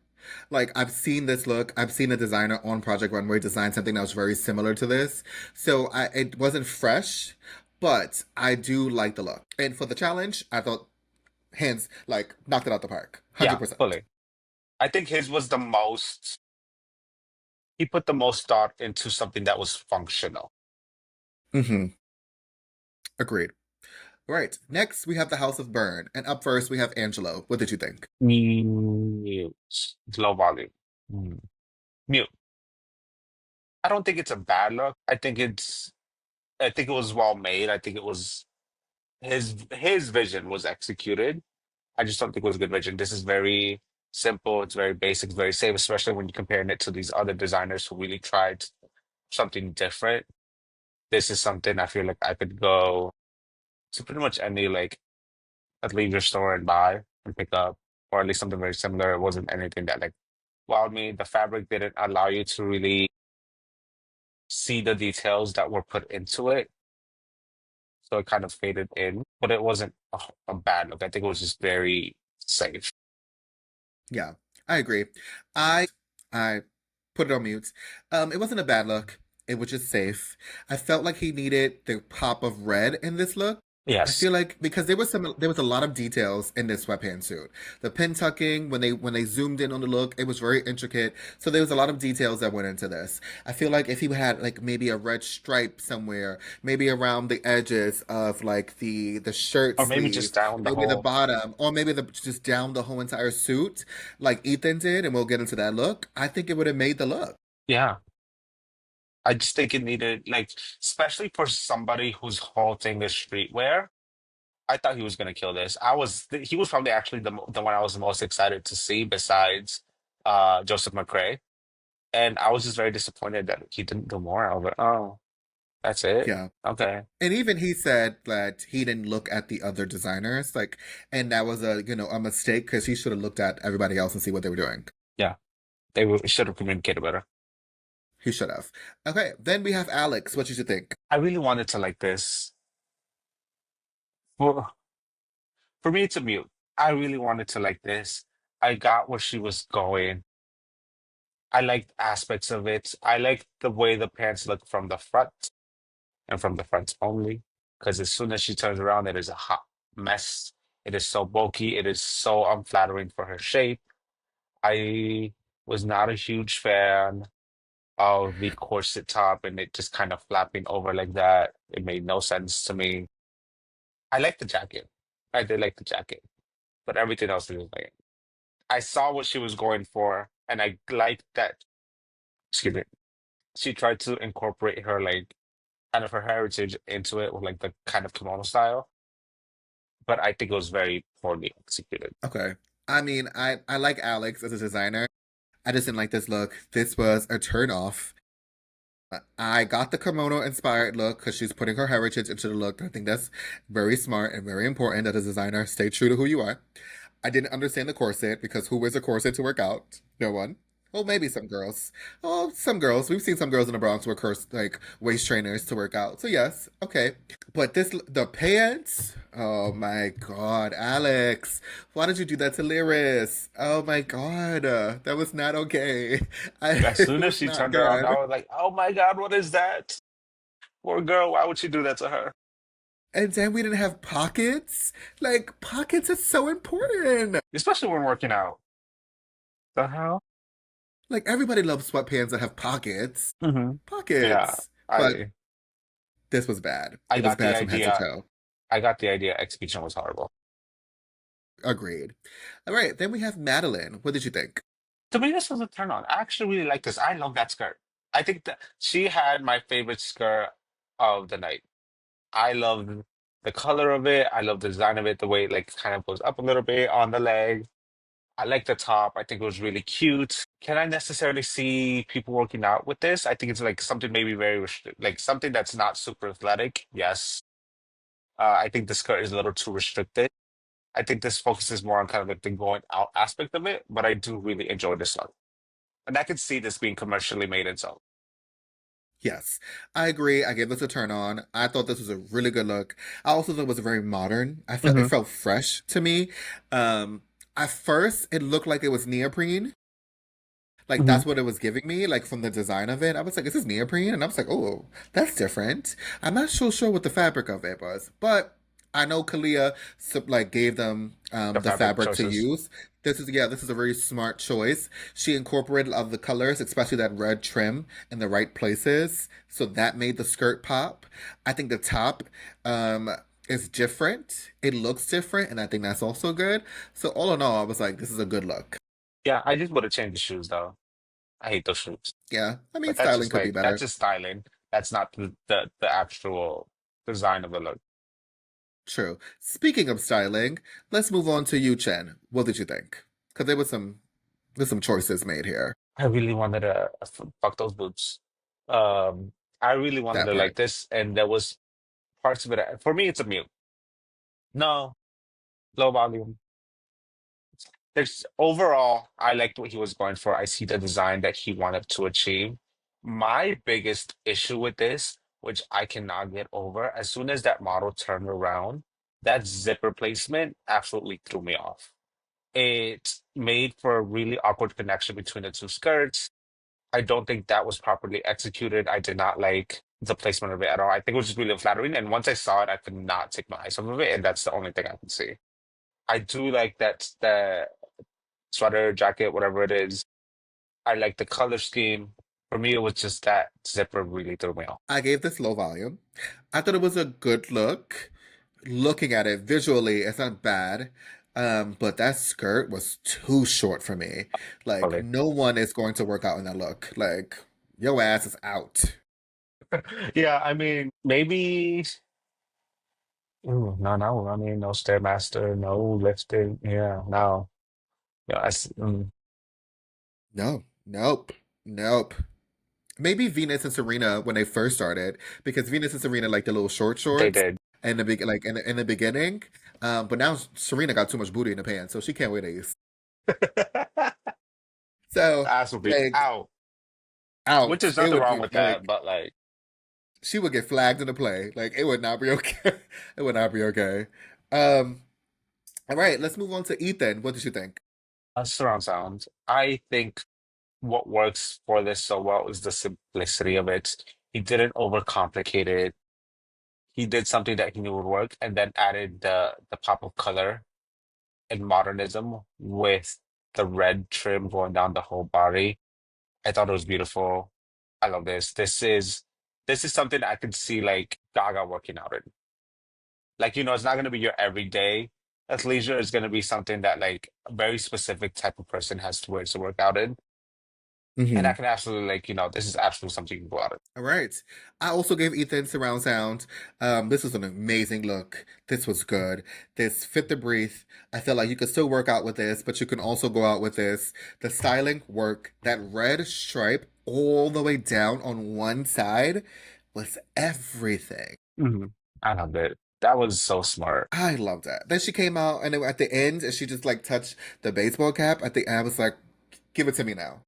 Like I've seen this look. I've seen a designer on Project Runway design something that was very similar to this. So it wasn't fresh, but I do like the look. And for the challenge, I thought hands like knocked it out the park. Yeah, 100%. fully. I think his was the most, he put the most thought into something that was functional. Mm-hmm. Agreed. Right. Next we have the House of Burn. And up first we have Angelo. What did you think? Mute. It's low volume. Mm. Mute. I don't think it's a bad look. I think it was well made. I think it was his vision was executed. I just don't think it was a good vision. This is very simple, it's very basic, it's very safe, especially when you're comparing it to these other designers who really tried something different. This is something I feel like I could go to pretty much any like leave your store and buy and pick up, or at least something very similar. It wasn't anything that like wowed me. The fabric didn't allow you to really see the details that were put into it, so it kind of faded in. But it wasn't a bad look. I think it was just very safe. Yeah, I agree. I put it on mute. It wasn't a bad look. It was just safe. I felt like he needed the pop of red in this look. I Yes. feel like because there was a lot of details in this sweatpants suit. The pin tucking, when they zoomed in on the look, it was very intricate. So there was a lot of details that went into this. I feel like if he had like maybe a red stripe somewhere, maybe around the edges of like the shirt Or maybe just sleeve, down the maybe the whole. bottom, or maybe the just down the whole entire suit, like Ethan did, and we'll get into that look, I think it would have made the look. Yeah. I just think it needed like, especially for somebody whose whole thing is streetwear. I thought he was gonna kill this. He was probably actually the one I was the most excited to see besides Joseph McCrae. And I was just very disappointed that he didn't do more. I was like, oh, that's it? Yeah. Okay. And even he said that he didn't look at the other designers, like, and that was a mistake because he should have looked at everybody else and see what they were doing. Yeah. Should have communicated better. He should have. Okay, then we have Alex. What did you think? I really wanted to like this. For for me to mute. I really wanted to like this. I got where she was going. I liked aspects of it. I liked the way the pants look from the front and from the front only. Because as soon as she turns around, it is a hot mess. It is so bulky. It is so unflattering for her shape. I was not a huge fan of the corset top and it just kind of flapping over like that. It made no sense to me. I like the jacket. I did like the jacket, but everything else was like I saw what she was going for, and I liked that. Excuse me. She tried to incorporate her like kind of her heritage into it with like the kind of kimono style, but I think it was very poorly executed. Okay. I mean, I like Alex as a designer. I just didn't like this look. This was a turn off. I got the kimono inspired look because she's putting her heritage into the look. I think that's very smart and very important that as a designer, stay true to who you are. I didn't understand the corset because who wears a corset to work out? No one. Well, maybe some girls. Oh, some girls. We've seen some girls in the Bronx wear like waist trainers to work out. So yes, okay. But the pants. Oh my God, Alex, why did you do that to Lyris? Oh my God, that was not okay. As It soon as was she not turned around, I good. was like, "Oh my God, what is that? Poor girl, why would she do that to her?" And then we didn't have pockets. Like pockets is so important. Especially when working out. The hell? Like everybody loves sweatpants that have pockets. Hmm. Yeah, Pockets. But I this was bad. I It was got the bad from head to idea. toe. I got the idea. Execution was horrible. Agreed. All right, then we have Madeline. What did you think? To me, this was a turn on. I actually really like this. I love that skirt. I think that she had my favorite skirt of the night. I love the color of it. I love the design of it, the way it like kind of goes up a little bit on the leg. I like the top. I think it was really cute. Can I necessarily see people working out with this? I think it's like something maybe very like something that's not super athletic. Yes. I think the skirt is a little too restricted. I think this focuses more on kind of like the going out aspect of it, but I do really enjoy this look. And I could see this being commercially made and so. Yes, I agree. I gave this a turn on. I thought this was a really good look. I also thought it was very modern. I felt it Hmm. felt fresh to me. Um, at first, it looked like it was neoprene. Like Hmm. that's what it was giving me, like from the design of it. I was like, "Is this neoprene?" And I was like, "Oh, that's different." I'm not so sure what the fabric of it was, but I know Kalia like gave them The the fabric fabric to choices. use. This is a very smart choice. She incorporated all the colors, especially that red trim, in the right places, so that made the skirt pop. I think the top um, is different. It looks different, and I think that's also good. So all in all, I was like, "This is a good look." Yeah, I just would have changed the shoes though. I hate those shoes. Yeah, I mean, But that's styling just could be like that's better. just styling. That's not the actual design of the look. True. Speaking of styling, let's move on to you, Chen. What did you think? Because there's some choices made here. I really wanted to fuck those boots. Um, I really wanted That to like part. this, and there was parts of it. For me, it's a mute. No, Low volume. There's overall, I liked what he was going for. I see the design that he wanted to achieve. My biggest issue with this, which I cannot get over, as soon as that model turned around, that zipper placement absolutely threw me off. It made for a really awkward connection between the two skirts. I don't think that was properly executed. I did not like the placement of it at all. I think it was just really flattering. And once I saw it, I could not take my eyes off of it. And that's the only thing I can see. I do like that sweater, jacket, whatever it is. I like the color scheme. For me, it was just that zipper really threw me off. I gave this low volume. I thought it was a good look. Looking at it visually, it's not bad. But that skirt was too short for me. Like, Fully. no one is going to work out in that look. Like, your ass is out. Yeah, I mean, maybe. Ooh, no, no. I mean, no Stairmaster, no lifting. Yeah, no. Yeah, No, nope, nope. Maybe Venus and Serena when they first started, because Venus and Serena like the little short they shorts did. in the like in the beginning. But now Serena got too much booty in the pants, so she can't wear these. So Ass will be like out, which out, is it nothing would wrong be with that, like but like, she would get flagged in the play. Like it would not be okay. It would not be okay. Um, all right, let's move on to Ethan. What did you think? surround sound. I think what works for this so well is the simplicity of it. He didn't overcomplicate it. He did something that he knew would work and then added the pop of color and modernism with the red trim going down the whole body. I thought it was beautiful. I love this. This is something I could see like Gaga working out in. Like, it's not gonna be your everyday athleisure. It's gonna be something that like a very specific type of person has to wear to work out in. And I Hmm. can absolutely like, this is absolutely something you can go out in. All right. I also gave Ethan surround sound. This was an amazing look. This was good. This fit the brief. I feel like you could still work out with this, but you can also go out with this. The styling work, that red stripe all the way down on one side was everything. Mhm. I loved it. That was so smart. I love that. Then she came out and at the end, and she just like touched the baseball cap. At the end, I was like, give it to me now.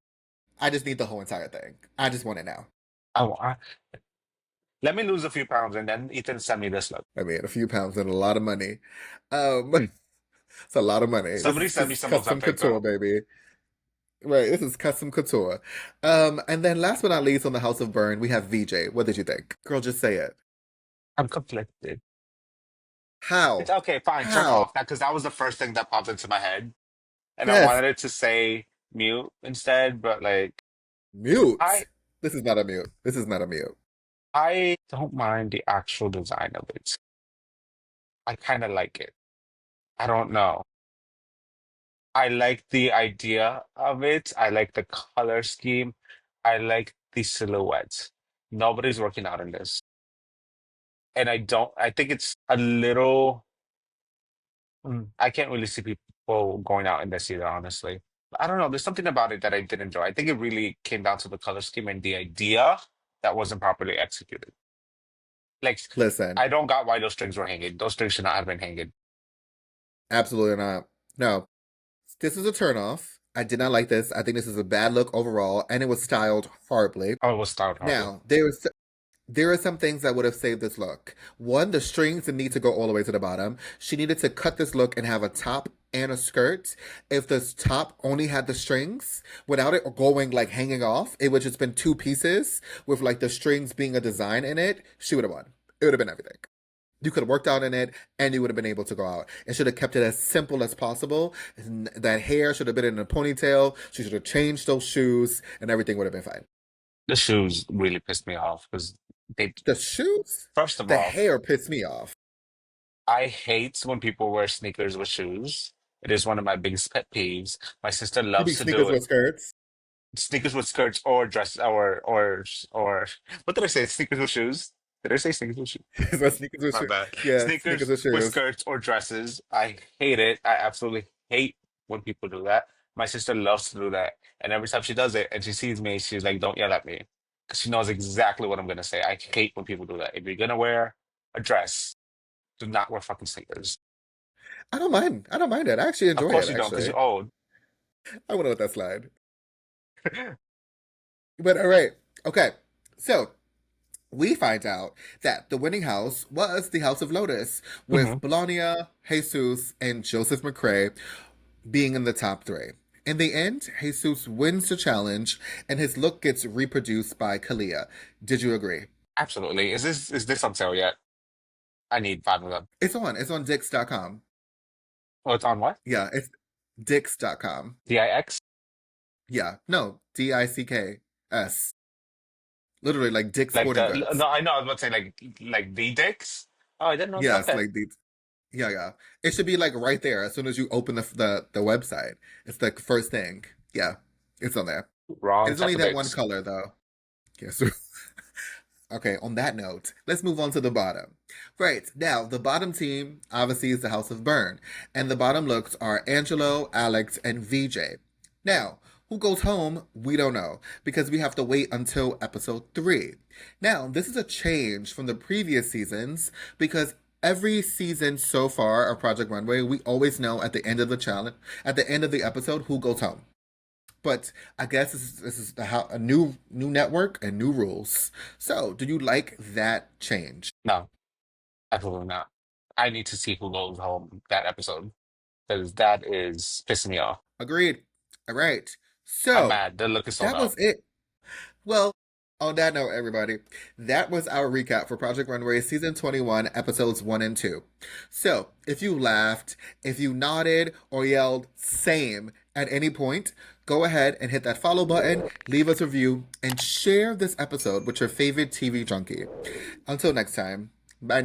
I just need the whole entire thing. I just want it now. I, let me lose a few pounds and then Ethan send me this look. I mean, a few pounds and a lot of money. Hmm. It's a lot of money. Somebody send me This is some custom Ozempic couture, though. baby. Right, this is custom couture. And then last but not least on the House of Burn, we have VJ. What did you think? Girl, just say it. I'm conflicted. It's How? okay, fine, turn How? off that because that was the first thing that popped into my head. And I Yes. wanted it to say mute instead, but like I Mute. This is not a mute. This is not a mute. I don't mind the actual design of it. I kind of like it. I don't know. I like the idea of it. I like the color scheme. I like the silhouette. Nobody's working out in this. And I think it's a little, I can't really see people going out in this either, honestly. I don't know. There's something about it that I did enjoy. I think it really came down to the color scheme and the idea that wasn't properly executed. Like, Listen, I don't got why those strings were hanging. Those strings should not have been hanging. absolutely not. No, this is a turnoff. I did not like this. I think this is a bad look overall, and it was styled horribly. Oh, it was styled horribly. Now, there are some things that would have saved this look. One, the strings didn't need to go all the way to the bottom. She needed to cut this look and have a top and a skirt. If this top only had the strings, without it going like hanging off, it would just been two pieces with like the strings being a design in it. She would have won. It would have been everything. You could have worked out in it and you would have been able to go out. It should have kept it as simple as possible. That hair should have been in a ponytail. She should have changed those shoes and everything would have been fine. The shoes really pissed me off because they, The shoes? first of The all, hair pissed me off. I hate when people wear sneakers with shoes. It is one of my biggest pet peeves. My sister You loves mean to do sneakers it. with skirts? Sneakers with skirts or dress or what did I say? Sneakers with shoes? Did I say sneakers with shoes? Is that sneakers with My shoes? bad. Yeah, sneakers Sneakers with with shoes. skirts or dresses. I hate it. I absolutely hate when people do that. My sister loves to do that. And every time she does it and she sees me, she's like, don't yell at me. Because she knows exactly what I'm gonna say. I hate when people do that. If you're gonna wear a dress, do not wear fucking sneakers. I don't mind. I don't mind it. I actually Of enjoy course it, you don't, because actually. you're old. I want to let that slide. But all right. Okay. So we find out that the winning house was the House of Lotus, Hmm. with Melania, Jesus, and Joseph McCrae being in the top three. In the end, Jesus wins the challenge and his look gets reproduced by Kalia. Did you agree? Absolutely. Is this on sale yet? I need five of them. It's on. It's on Dix.com. Oh, it's on what? Yeah, it's Dix.com. DIX? Yeah, no, Dicks. Literally like Dick's Like Sporting the Goods. no, I know I was about to say like the Dix. Oh, I didn't know. Yes, Okay. like the yeah, yeah. It should be like right there as soon as you open the website. It's the first thing. Yeah, it's on there. Wrong It's type only of that one Dix. color though. Yes. Okay, on that note, let's move on to the bottom. Right, now, the bottom team obviously is the House of Byrne, and the bottom looks are Angelo, Alex, and VJ. Now, who goes home, we don't know, because we have to wait until episode 3. Now, this is a change from the previous seasons, because every season so far of Project Runway, we always know at the end of the challenge, at the end of the episode, who goes home. But I guess this is a new network and new rules. So, do you like that change? No, absolutely not. I need to see who goes home that episode because that is pissing me off. Agreed. All right. I'm So, mad. The look is sold that was out. it. Well, on that note, everybody, that was our recap for Project Runway Season 21, Episodes 1 and 2. So, if you laughed, if you nodded, or yelled, same, at any point, go ahead and hit that follow button, leave us a review, and share this episode with your favorite TV junkie. Until next time, bye.